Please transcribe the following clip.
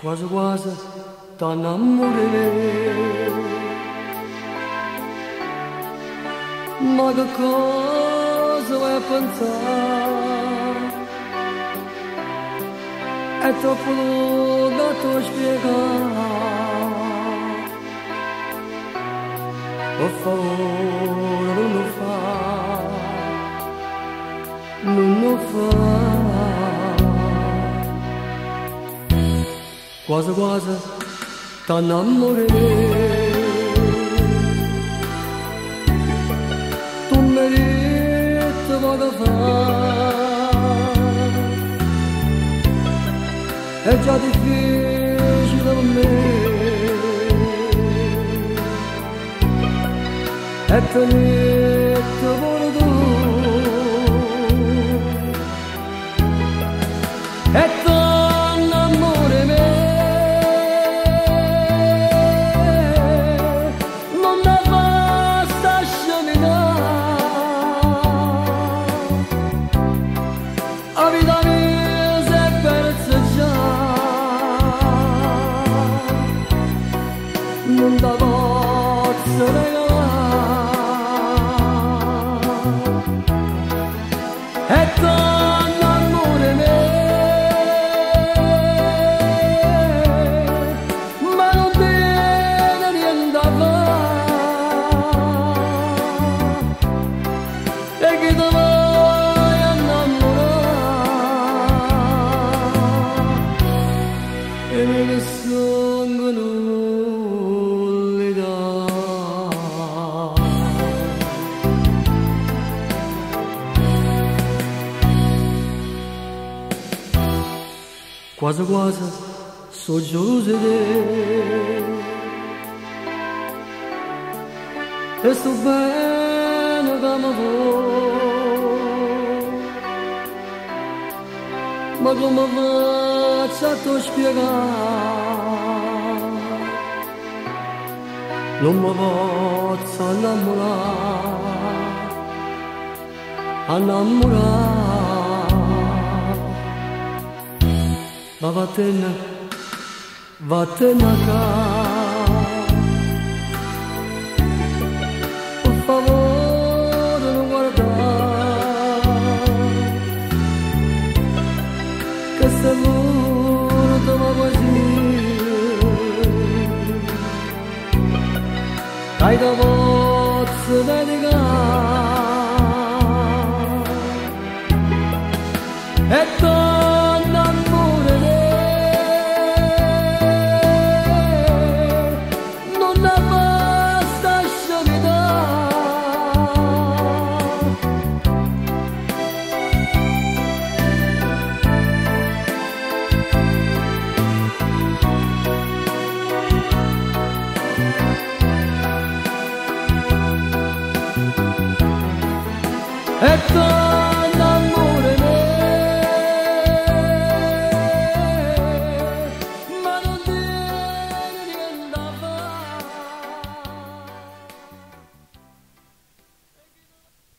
quasi quasi t'innamorerai. Ma che cosa vuoi pensare? È troppo lungo da spiegare. Per favore non lo fa, non lo fa. Quasi quasi t'innamorerai. Tu meriti poco fa, è già difficile per me, e tenete pure tu, e t'annamori me, non ne basta sceminare, la vita mia si è persa già, non te posso regalare, e t'annamori me, ma non tiene niente a fare, e chi ti vuoi innamorare, e me ne sono nulla. Quasi quasi so geloso di te, e sto bene come vuoi, ma come faccio a te spiegare? Non mi posso innamorare, ma vattene a casa, per favore non guardare, che se voluto ma così, dai da posso dedicare, e t'annamori me, non ne basta scemitare, e